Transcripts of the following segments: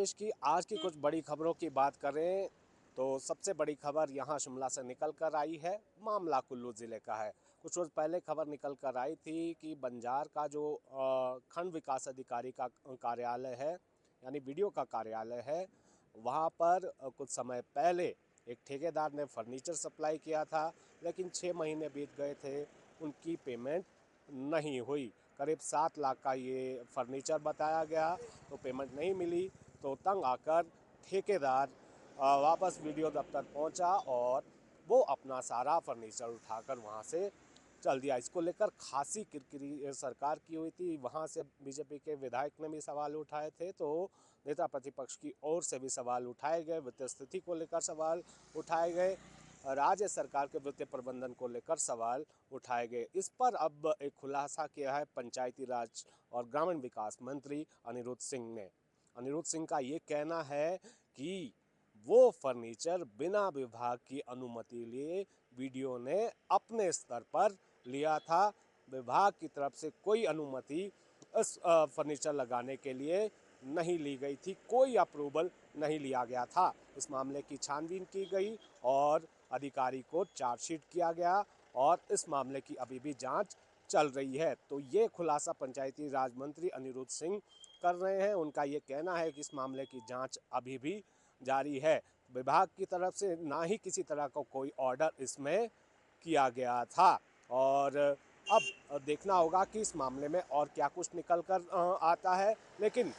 पेश की आज की कुछ बड़ी खबरों की बात करें तो सबसे बड़ी खबर यहाँ शिमला से निकल कर आई है। मामला कुल्लू ज़िले का है। कुछ रोज़ पहले खबर निकल कर आई थी कि बंजार का जो खंड विकास अधिकारी का कार्यालय है, यानी बीडीओ का कार्यालय है, वहाँ पर कुछ समय पहले एक ठेकेदार ने फर्नीचर सप्लाई किया था, लेकिन 6 महीने बीत गए थे, उनकी पेमेंट नहीं हुई। करीब 7 लाख का ये फर्नीचर बताया गया, तो पेमेंट नहीं मिली। तो तंग आकर ठेकेदार वापस वीडियो दफ्तर पहुंचा और वो अपना सारा फर्नीचर उठाकर वहां से चल दिया। इसको लेकर खासी किरकिरी सरकार की हुई थी। वहां से बीजेपी के विधायक ने भी सवाल उठाए थे, तो नेता प्रतिपक्ष की ओर से भी सवाल उठाए गए, वित्तीय स्थिति को लेकर सवाल उठाए गए, राज्य सरकार के वित्तीय प्रबंधन को लेकर सवाल उठाए गए। इस पर अब एक खुलासा किया है पंचायती राज और ग्रामीण विकास मंत्री अनिरुद्ध सिंह ने। अनिरुद्ध सिंह का ये कहना है कि वो फर्नीचर बिना विभाग की अनुमति लिए बीडीओ ने अपने स्तर पर लिया था। विभाग की तरफ से कोई अनुमति इस फर्नीचर लगाने के लिए नहीं ली गई थी, कोई अप्रूवल नहीं लिया गया था। इस मामले की छानबीन की गई और अधिकारी को चार्जशीट किया गया और इस मामले की अभी भी जांच चल रही है। तो ये खुलासा पंचायती राज मंत्री अनिरुद्ध सिंह कर रहे हैं। उनका ये कहना है कि इस मामले की जांच अभी भी जारी है। विभाग की तरफ से ना ही किसी तरह का कोई ऑर्डर इसमें किया गया था और अब देखना होगा कि इस मामले में और क्या कुछ निकल कर आता है। लेकिन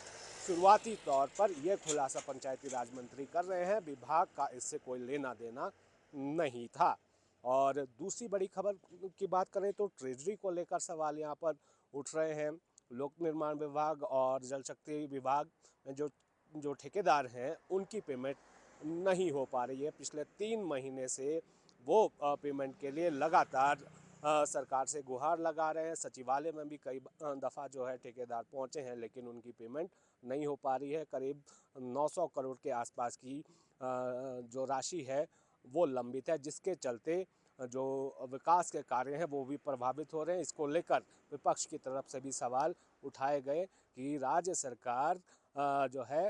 शुरुआती तौर पर यह खुलासा पंचायती राज मंत्री कर रहे हैं, विभाग का इससे कोई लेना देना नहीं था। और दूसरी बड़ी खबर की बात करें तो ट्रेजरी को लेकर सवाल यहाँ पर उठ रहे हैं। लोक निर्माण विभाग और जल शक्ति विभाग में जो ठेकेदार हैं, उनकी पेमेंट नहीं हो पा रही है। पिछले 3 महीने से वो पेमेंट के लिए लगातार सरकार से गुहार लगा रहे हैं। सचिवालय में भी कई दफ़ा जो है ठेकेदार पहुंचे हैं, लेकिन उनकी पेमेंट नहीं हो पा रही है। करीब 900 करोड़ के आसपास की जो राशि है वो लंबित है, जिसके चलते जो विकास के कार्य हैं वो भी प्रभावित हो रहे हैं। इसको लेकर विपक्ष की तरफ से भी सवाल उठाए गए कि राज्य सरकार जो है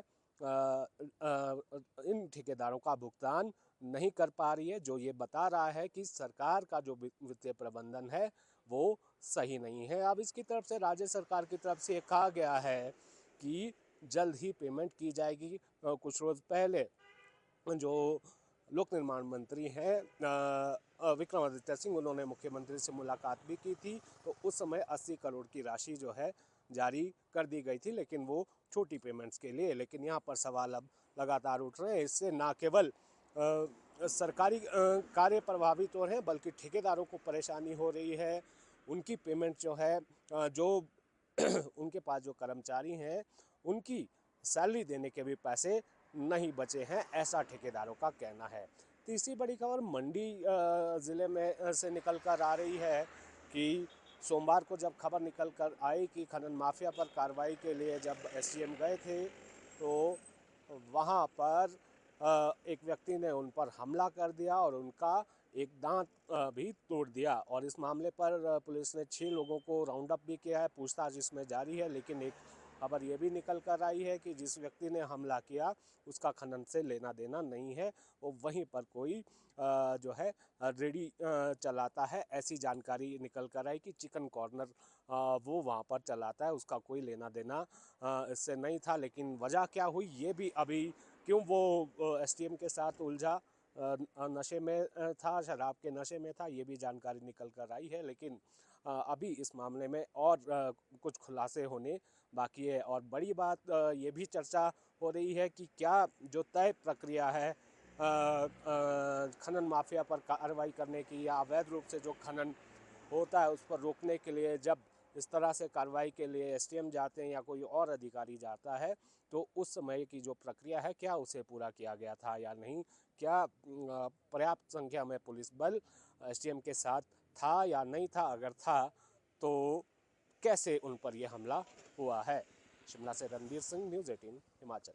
इन ठेकेदारों का भुगतान नहीं कर पा रही है, जो ये बता रहा है कि सरकार का जो वित्तीय प्रबंधन है वो सही नहीं है। अब इसकी तरफ से राज्य सरकार की तरफ से कहा गया है कि जल्द ही पेमेंट की जाएगी। कुछ रोज़ पहले जो लोक निर्माण मंत्री हैं विक्रमादित्य सिंह, उन्होंने मुख्यमंत्री से मुलाकात भी की थी, तो उस समय 80 करोड़ की राशि जो है जारी कर दी गई थी, लेकिन वो छोटी पेमेंट्स के लिए। लेकिन यहाँ पर सवाल अब लगातार उठ रहे हैं। इससे ना केवल सरकारी कार्य प्रभावित हो रहे हैं, बल्कि ठेकेदारों को परेशानी हो रही है। उनकी पेमेंट जो है जो उनके पास जो कर्मचारी हैं, उनकी सैलरी देने के भी पैसे नहीं बचे हैं, ऐसा ठेकेदारों का कहना है। तीसरी बड़ी खबर मंडी ज़िले में से निकल कर आ रही है कि सोमवार को जब खबर निकल कर आई कि खनन माफिया पर कार्रवाई के लिए जब एसडीएम गए थे, तो वहाँ पर एक व्यक्ति ने उन पर हमला कर दिया और उनका एक दांत भी तोड़ दिया। और इस मामले पर पुलिस ने 6 लोगों को राउंड अप भी किया है, पूछताछ इसमें जारी है। लेकिन एक खबर ये भी निकल कर आई है कि जिस व्यक्ति ने हमला किया उसका खनन से लेना देना नहीं है, वो वहीं पर कोई जो है रेडी चलाता है। ऐसी जानकारी निकल कर आई कि चिकन कॉर्नर वो वहाँ पर चलाता है, उसका कोई लेना देना इससे नहीं था। लेकिन वजह क्या हुई ये भी अभी, क्यों वो एसडीएम के साथ उलझा, नशे में था, शराब के नशे में था, ये भी जानकारी निकल कर आई है। लेकिन अभी इस मामले में और कुछ खुलासे होने बाकी है। और बड़ी बात ये भी चर्चा हो रही है कि क्या जो तय प्रक्रिया है खनन माफिया पर कार्रवाई करने की या अवैध रूप से जो खनन होता है उस पर रोकने के लिए जब इस तरह से कार्रवाई के लिए एसडीएम जाते हैं या कोई और अधिकारी जाता है, तो उस समय की जो प्रक्रिया है क्या उसे पूरा किया गया था या नहीं, क्या पर्याप्त संख्या में पुलिस बल एसडीएम के साथ था या नहीं था, अगर था तो कैसे उन पर यह हमला हुआ है। शिमला से रणबीर सिंह, न्यूज़ 18 हिमाचल।